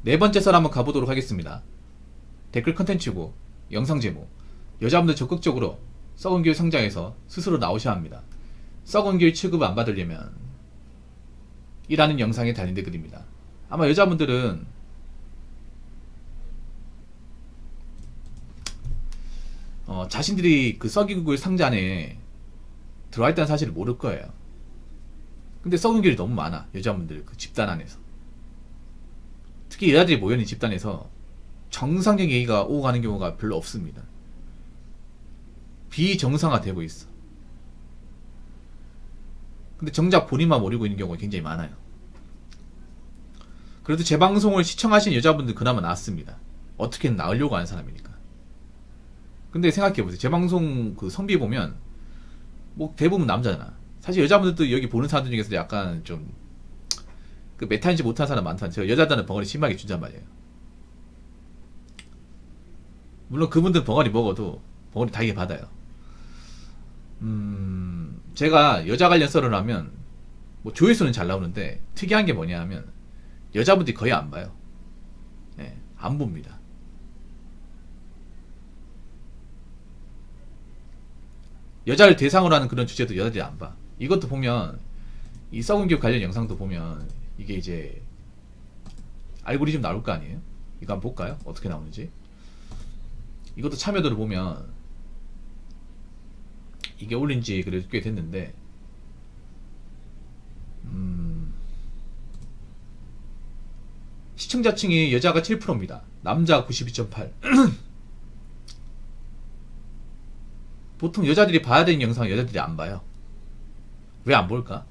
네 번째 썰 한번 가보도록 하겠습니다. 댓글 컨텐츠고 영상 제목, 여자분들 적극적으로 썩은 교육 성장해서 스스로 나오셔야 합니다. 썩은 교육 취급 안 받으려면 이라는 영상에 달린 댓글입니다. 아마 여자분들은 자신들이 그 썩은 교육 상자 안에 들어와 있다는 사실을 모를 거예요. 근데 썩은 교육이 너무 많아. 여자분들 그 집단 안에서, 특히 여자들이 모여있는 집단에서 정상적인 얘기가 오고 가는 경우가 별로 없습니다. 비정상화되고 있어. 근데 정작 본인만 모르고 있는 경우가 굉장히 많아요. 그래도 제 방송을 시청하신 여자분들 그나마 낫습니다. 어떻게든 나으려고 하는 사람이니까. 근데 생각해보세요. 제 방송 그 성비 보면 뭐 대부분 남자잖아. 사실 여자분들도 여기 보는 사람들 중에서 약간 좀 그 메타인지 못하는 사람 많다는, 제가 여자들은 벙어리 심하게 준단 말이에요. 물론 그분들 벙어리 먹어도 벙어리 다이게 받아요. 제가 여자 관련 썰을 하면 뭐 조회수는 잘 나오는데 특이한 게 뭐냐 하면 여자분들이 거의 안 봐요. 네, 안 봅니다. 여자를 대상으로 하는 그런 주제도 여자들이 안 봐. 이것도 보면, 이 썩은 교육 관련 영상도 보면 이게 이제 알고리즘 나올 거 아니에요? 이거 한번 볼까요? 어떻게 나오는지. 이것도 참여도를 보면 이게 올린 지 그래도 꽤 됐는데, 시청자층이 여자가 7%입니다. 남자가 92.8. 보통 여자들이 봐야 되는 영상 여자들이 안 봐요. 왜 안 볼까?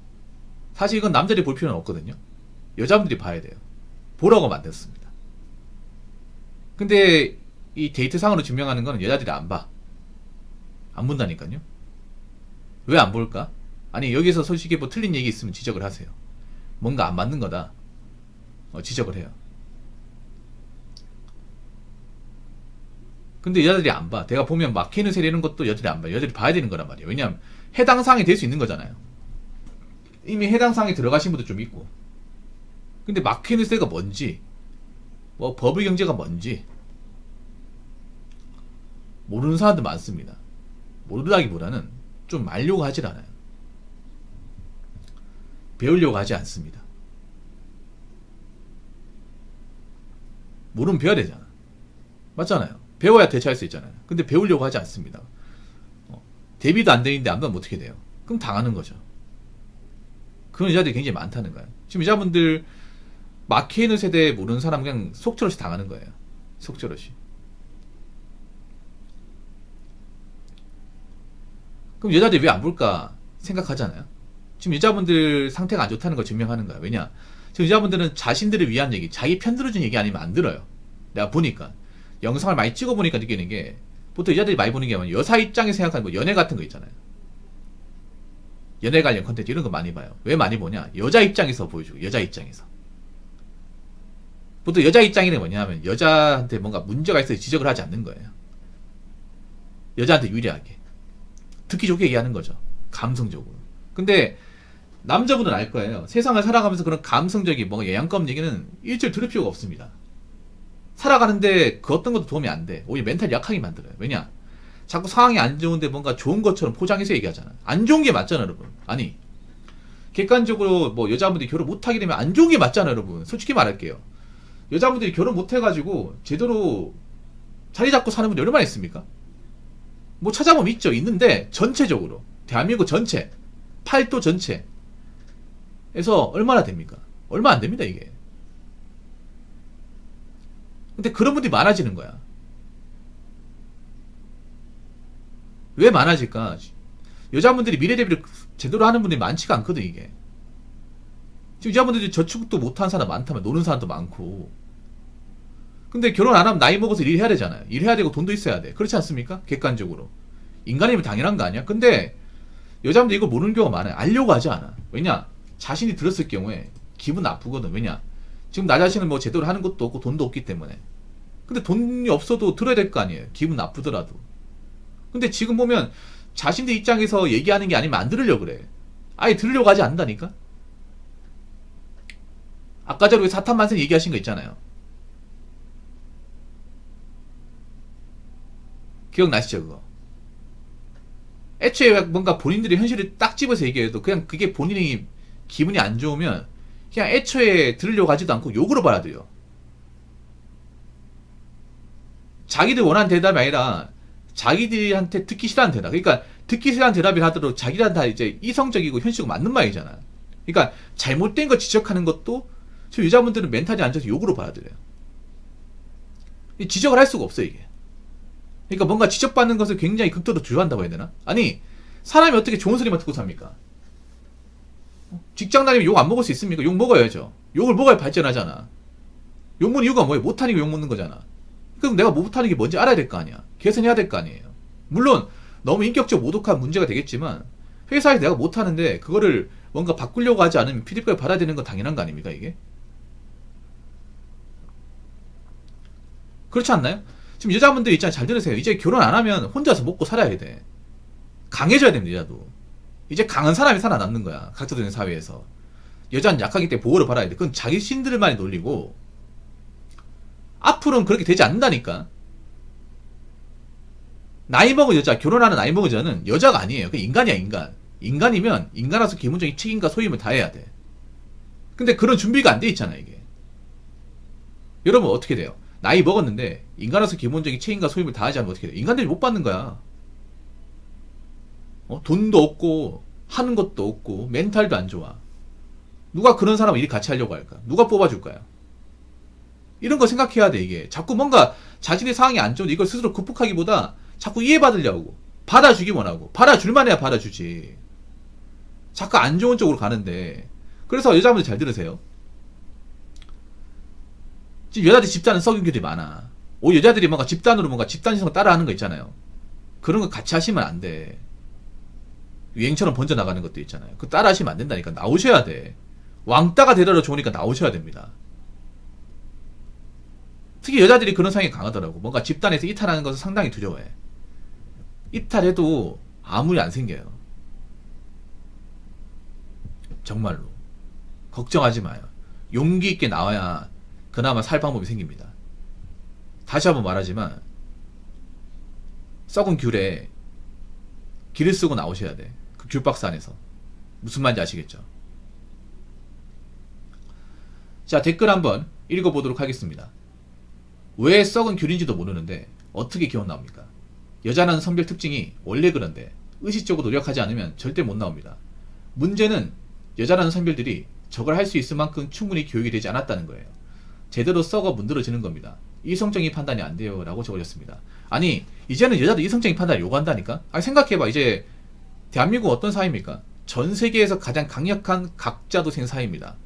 사실 이건 남자들이 볼 필요는 없거든요. 여자분들이 봐야 돼요. 보라고 만들었습니다. 근데 이 데이터상으로 증명하는 거는 여자들이 안 봐. 안 본다니까요. 왜 안 볼까? 아니, 여기서 솔직히 뭐 틀린 얘기 있으면 지적을 하세요. 뭔가 안 맞는 거다, 지적을 해요. 근데 여자들이 안 봐. 내가 보면 마케는 세리는 것도 여자들이 안 봐. 여자들이 봐야 되는 거란 말이에요. 왜냐면 해당 사항이 될 수 있는 거잖아요. 이미 해당 사항에 들어가신 분도 좀 있고. 근데 마케누세가 뭔지, 뭐 버블 경제가 뭔지 모르는 사람들 많습니다. 모르다기보다는 좀 알려고 하질 않아요. 배우려고 하지 않습니다. 모르면 배워야 되잖아. 맞잖아요. 배워야 대처할 수 있잖아요. 근데 배우려고 하지 않습니다. 대비도 안 되는데 안 배우면 어떻게 돼요? 그럼 당하는 거죠. 그런 여자들이 굉장히 많다는 거예요. 지금 여자분들 마케이는 세대 모르는 사람 그냥 속절없이 당하는 거예요. 속절없이. 그럼 여자들이 왜 안 볼까 생각하잖아요. 지금 여자분들 상태가 안 좋다는 걸 증명하는 거야. 왜냐? 지금 여자분들은 자신들을 위한 얘기, 자기 편 들어준 얘기 아니면 안 들어요. 내가 보니까 영상을 많이 찍어보니까 느끼는 게, 보통 여자들이 많이 보는 게 뭐냐, 여사 입장에서 생각하는 뭐 연애 같은 거 있잖아요. 연애 관련 컨텐츠 이런 거 많이 봐요. 왜 많이 보냐? 여자 입장에서 보여주고, 여자 입장에서. 보통 여자 입장이 뭐냐면 여자한테 뭔가 문제가 있어서 지적을 하지 않는 거예요. 여자한테 유리하게 듣기 좋게 얘기하는 거죠. 감성적으로. 근데 남자분은 알 거예요. 세상을 살아가면서 그런 감성적인 뭔가 영양감 얘기는 일절 들을 필요가 없습니다. 살아가는데 그 어떤 것도 도움이 안 돼. 오히려 멘탈 약하게 만들어요. 왜냐? 자꾸 상황이 안 좋은데 뭔가 좋은 것처럼 포장해서 얘기하잖아. 안 좋은 게 맞잖아, 여러분. 아니, 객관적으로 뭐 여자분들이 결혼 못하게 되면 안 좋은 게 맞잖아, 여러분. 솔직히 말할게요. 여자분들이 결혼 못해가지고 제대로 자리 잡고 사는 분이 얼마나 있습니까? 뭐 찾아보면 있죠. 있는데 전체적으로 대한민국 전체, 팔도 전체에서 얼마나 됩니까? 얼마 안 됩니다, 이게. 근데 그런 분들이 많아지는 거야. 왜 많아질까? 여자분들이 미래 대비를 제대로 하는 분들이 많지가 않거든, 이게. 지금 여자분들이 저축도 못하는 사람 많다면 노는 사람도 많고. 근데 결혼 안 하면 나이 먹어서 일해야 되잖아요. 일해야 되고 돈도 있어야 돼. 그렇지 않습니까? 객관적으로. 인간이면 당연한 거 아니야? 근데 여자분들 이걸 모르는 경우가 많아요. 알려고 하지 않아. 왜냐? 자신이 들었을 경우에 기분 나쁘거든. 왜냐? 지금 나 자신은 뭐 제대로 하는 것도 없고 돈도 없기 때문에. 근데 돈이 없어도 들어야 될 거 아니에요. 기분 나쁘더라도. 근데 지금 보면 자신들 입장에서 얘기하는 게 아니면 안 들으려고 그래. 아예 들으려고 하지 않는다니까? 아까 전에 사탄만세 얘기하신 거 있잖아요. 기억나시죠 그거? 애초에 뭔가 본인들이 현실을 딱 집어서 얘기해도 그냥 그게 본인이 기분이 안 좋으면 그냥 애초에 들으려고 하지도 않고 욕으로 받아들여. 자기들 원하는 대답이 아니라 자기들한테 듣기 싫어하는 대답. 그러니까 듣기 싫어하는 대답이 하더라도 자기들한테 다 이제 이성적이고 현실적으로 맞는 말이잖아. 그러니까 잘못된 거 지적하는 것도 저 여자분들은 멘탈이 안 좋아서 욕으로 받아들여요. 지적을 할 수가 없어 이게. 그러니까 뭔가 지적받는 것을 굉장히 극도로 두려워한다고 해야 되나? 아니 사람이 어떻게 좋은 소리만 듣고 삽니까? 직장 다니면 욕 안 먹을 수 있습니까? 욕 먹어야죠. 욕을 먹어야 발전하잖아. 욕 먹는 이유가 뭐예요? 못하니까 욕 먹는 거잖아. 그럼 내가 못하는 게 뭔지 알아야 될 거 아니야. 개선해야 될 거 아니에요. 물론 너무 인격적 모독한 문제가 되겠지만 회사에서 내가 못하는데 그거를 뭔가 바꾸려고 하지 않으면 피드백을 받아야 되는 건 당연한 거 아닙니까 이게? 그렇지 않나요? 지금 여자분들 있잖아요. 잘 들으세요. 이제 결혼 안 하면 혼자서 먹고 살아야 돼. 강해져야 됩니다. 여자도. 이제 강한 사람이 살아남는 거야. 각자적인 사회에서. 여자는 약하기 때문에 보호를 받아야 돼. 그건 자기 신들만이 놀리고 앞으로는 그렇게 되지 않는다니까. 나이 먹은 여자, 결혼하는 나이 먹은 여자는 여자가 아니에요. 그냥 인간이야 인간. 인간이면 인간으로서 기본적인 책임과 소임을 다해야 돼. 근데 그런 준비가 안 돼 있잖아 이게. 여러분 어떻게 돼요? 나이 먹었는데 인간으로서 기본적인 책임과 소임을 다하지 않으면 어떻게 돼? 인간들이 못 받는 거야. 돈도 없고 하는 것도 없고 멘탈도 안 좋아. 누가 그런 사람을 일이 같이 하려고 할까? 누가 뽑아줄까요? 이런 거 생각해야 돼 이게. 자꾸 뭔가 자신의 상황이 안 좋은데 이걸 스스로 극복하기보다 자꾸 이해받으려고 받아주기 원하고 받아줄만 해야 받아주지. 자꾸 안 좋은 쪽으로 가는데. 그래서 여자분들 잘 들으세요. 지금 여자들 집단은 썩은 교들이 많아. 여자들이 뭔가 집단으로 뭔가 집단성을 따라하는 거 있잖아요. 그런 거 같이 하시면 안 돼. 유행처럼 번져나가는 것도 있잖아요. 그거 따라 하시면 안 된다니까. 나오셔야 돼. 왕따가 되더라도 좋으니까 나오셔야 됩니다. 특히 여자들이 그런 성향이 강하더라고. 뭔가 집단에서 이탈하는 것을 상당히 두려워해. 이탈해도 아무 일 안 생겨요. 정말로. 걱정하지 마요. 용기 있게 나와야 그나마 살 방법이 생깁니다. 다시 한번 말하지만 썩은 귤에 기를 쓰고 나오셔야 돼. 그 귤박스 안에서. 무슨 말인지 아시겠죠? 자, 댓글 한번 읽어보도록 하겠습니다. 왜 썩은 귤인지도 모르는데 어떻게 기억 나옵니까? 여자라는 성별 특징이 원래 그런데 의식적으로 노력하지 않으면 절대 못 나옵니다. 문제는 여자라는 성별들이 저걸 할 수 있을 만큼 충분히 교육이 되지 않았다는 거예요. 제대로 썩어 문드러지는 겁니다. 이성적인 판단이 안 돼요 라고 적어졌습니다. 아니 이제는 여자도 이성적인 판단을 요구한다니까? 아니 생각해봐. 이제 대한민국 어떤 사회입니까? 전 세계에서 가장 강력한 각자도생 사회입니다.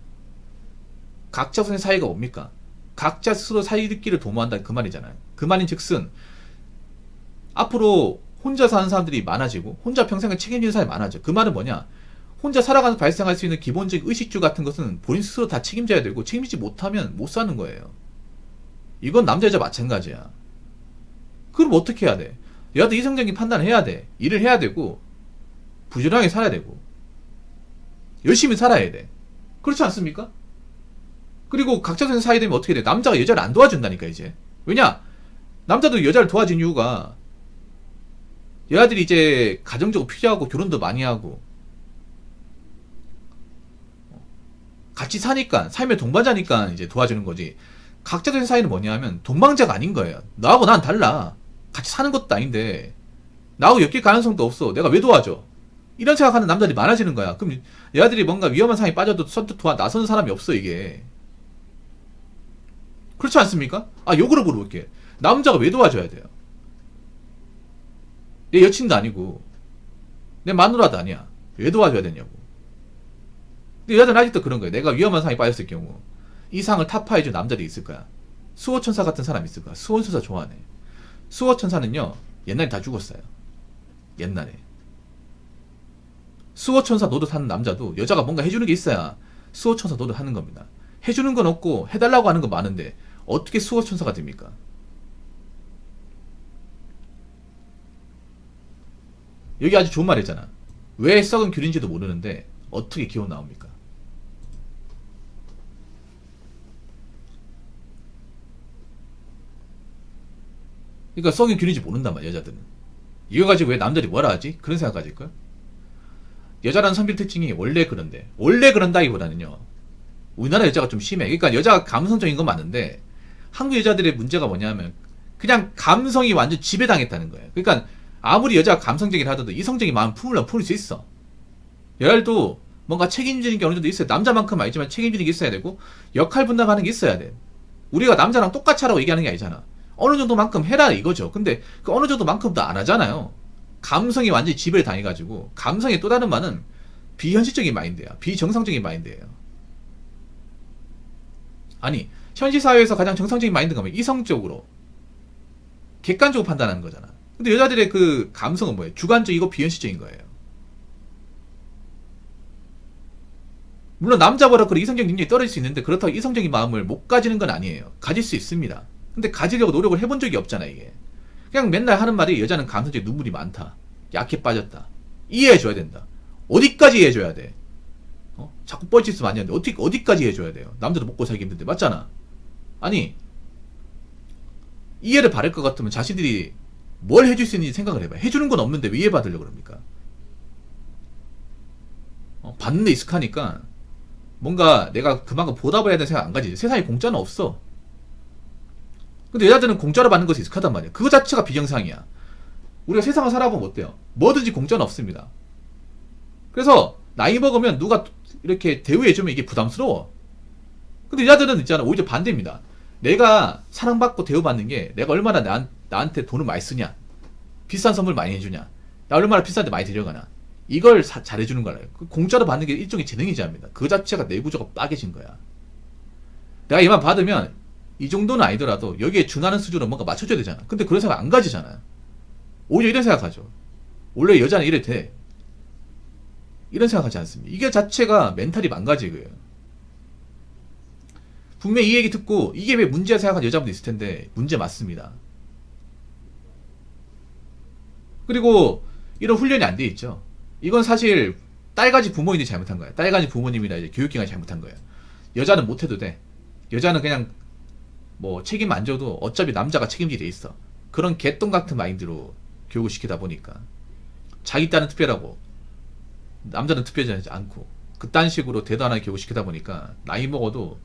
각자도생 사회가 뭡니까? 각자 스스로 살기를 도모한다 그 말이잖아요. 그 말인 즉슨 앞으로 혼자 사는 사람들이 많아지고 혼자 평생을 책임지는 사람이 많아져. 그 말은 뭐냐? 혼자 살아가면서 발생할 수 있는 기본적인 의식주 같은 것은 본인 스스로 다 책임져야 되고 책임지지 못하면 못 사는 거예요. 이건 남자 여자 마찬가지야. 그럼 어떻게 해야 돼? 여자도 이성적인 판단을 해야 돼. 일을 해야 되고 부지런하게 살아야 되고 열심히 살아야 돼. 그렇지 않습니까? 그리고 각자적인 사이 되면 어떻게 돼? 남자가 여자를 안 도와준다니까 이제. 왜냐? 남자도 여자를 도와준 이유가 여자들이 이제 가정적으로 필요하고 결혼도 많이 하고 같이 사니까 삶의 동반자니까 이제 도와주는 거지. 각자적인 사이는 뭐냐 하면 동방자가 아닌 거예요. 나하고 난 달라. 같이 사는 것도 아닌데 나하고 엮일 가능성도 없어. 내가 왜 도와줘? 이런 생각하는 남자들이 많아지는 거야. 그럼 여자들이 뭔가 위험한 상황에 빠져도 선뜻 나서는 사람이 없어 이게. 그렇지 않습니까? 역으로 물어볼게. 남자가 왜 도와줘야 돼요? 내 여친도 아니고 내 마누라도 아니야. 왜 도와줘야 되냐고. 근데 여자들은 아직도 그런 거예요. 내가 위험한 상황에 빠졌을 경우 이 상을 타파해준 남자들이 있을 거야. 수호천사 같은 사람이 있을 거야. 수호천사 좋아하네. 수호천사는요 옛날에 다 죽었어요. 옛날에 수호천사 노릇하는 남자도 여자가 뭔가 해주는 게 있어야 수호천사 노릇하는 겁니다. 해주는 건 없고 해달라고 하는 건 많은데 어떻게 수호천사가 됩니까? 여기 아주 좋은 말 했잖아. 왜 썩은 귤인지도 모르는데 어떻게 기억 나옵니까? 그러니까 성의 균인지 모른단 말이야, 여자들은. 이거 가지고 왜 남들이 뭐라 하지? 그런 생각 가질걸? 여자라는 성별 특징이 원래 그런데, 원래 그런다기보다는요, 우리나라 여자가 좀 심해. 그러니까 여자가 감성적인 건 맞는데, 한국 여자들의 문제가 뭐냐면, 그냥 감성이 완전 지배당했다는 거예요. 그러니까, 아무리 여자가 감성적이라 하더라도 이성적인 마음 품으려면 품을 수 있어. 여자도 뭔가 책임지는 게 어느 정도 있어요. 남자만큼 아니지만 책임지는 게 있어야 되고, 역할 분담하는 게 있어야 돼. 우리가 남자랑 똑같이 하라고 얘기하는 게 아니잖아. 어느 정도만큼 해라 이거죠. 근데 그 어느 정도만큼도 안 하잖아요. 감성이 완전히 지배를 당해가지고, 감성의 또 다른 말은 비현실적인 마인드야. 비정상적인 마인드예요. 아니, 현실 사회에서 가장 정상적인 마인드가 뭐야? 이성적으로, 객관적으로 판단하는 거잖아. 근데 여자들의 그 감성은 뭐예요? 주관적이고 비현실적인 거예요. 물론 남자보다 그런 이성적 능력이 떨어질 수 있는데, 그렇다고 이성적인 마음을 못 가지는 건 아니에요. 가질 수 있습니다. 근데 가지려고 노력을 해본 적이 없잖아, 이게. 그냥 맨날 하는 말이 여자는 감성적 눈물이 많다. 약해 빠졌다. 이해해줘야 된다. 어디까지 이해해줘야 돼? 자꾸 뻘짓을 많이 하는데 어디까지 이해해줘야 돼요? 남자도 먹고 살기 힘든데. 맞잖아. 아니, 이해를 바랄 것 같으면 자신들이 뭘 해줄 수 있는지 생각을 해봐요. 해주는 건 없는데 왜 이해받으려고 그럽니까? 받는데 익숙하니까 뭔가 내가 그만큼 보답을 해야 되는 생각 안 가지지. 세상에 공짜는 없어. 근데 여자들은 공짜로 받는 것이 익숙하단 말이야. 그거 자체가 비정상이야. 우리가 세상을 살아보면 어때요? 뭐든지 공짜는 없습니다. 그래서 나이 먹으면 누가 이렇게 대우해주면 이게 부담스러워. 근데 여자들은 있잖아, 오히려 반대입니다. 내가 사랑받고 대우받는 게 내가 얼마나 나한테 돈을 많이 쓰냐, 비싼 선물 많이 해주냐, 나 얼마나 비싼데 많이 데려가나, 이걸 잘해주는 거예요. 공짜로 받는 게 일종의 재능이지 합니다. 그 자체가 내구조가 빠개진 거야. 내가 이만 받으면 이 정도는 아니더라도 여기에 준하는 수준으로 뭔가 맞춰줘야 되잖아. 근데 그런 생각 안 가지잖아요. 오히려 이런 생각하죠. 원래 여자는 이래 돼. 이런 생각하지 않습니다. 이게 자체가 멘탈이 망가지고요. 분명히 이 얘기 듣고 이게 왜 문제야 생각하는 여자분도 있을 텐데 문제 맞습니다. 그리고 이런 훈련이 안 돼 있죠. 이건 사실 딸가지 부모님이 잘못한 거야. 딸가지 부모님이나 이제 교육기관이 잘못한 거예요. 여자는 못해도 돼. 여자는 그냥 뭐 책임 안 져도 어차피 남자가 책임지게 돼 있어. 그런 개똥 같은 마인드로 교육을 시키다 보니까 자기 딸은 특별하고 남자는 특별하지 않고 그딴 식으로 대단하게 교육을 시키다 보니까 나이 먹어도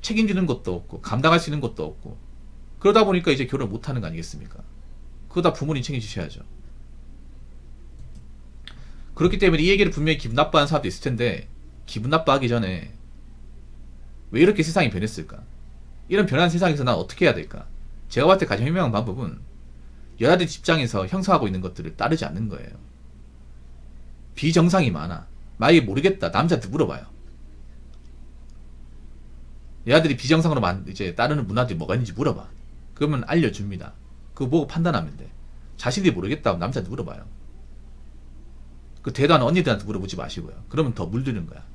책임지는 것도 없고 감당할 수 있는 것도 없고 그러다 보니까 이제 결혼 못하는 거 아니겠습니까? 그거 다 부모님 책임지셔야죠. 그렇기 때문에 이 얘기를 분명히 기분 나빠하는 사람도 있을 텐데 기분 나빠하기 전에 왜 이렇게 세상이 변했을까? 이런 변한 세상에서 난 어떻게 해야 될까? 제가 봤을 때 가장 현명한 방법은 여자들 입장에서 형성하고 있는 것들을 따르지 않는 거예요. 비정상이 많아. 만약에 모르겠다. 남자한테 물어봐요. 여자들이 비정상으로 이제 따르는 문화들이 뭐가 있는지 물어봐. 그러면 알려줍니다. 그거 보고 판단하면 돼. 자신들이 모르겠다. 남자한테 물어봐요. 그 대단한 언니들한테 물어보지 마시고요. 그러면 더 물드는 거야.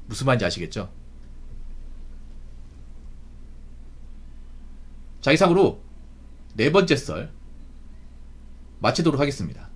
무슨 말인지 아시겠죠? 자, 이상으로 네 번째 썰 마치도록 하겠습니다.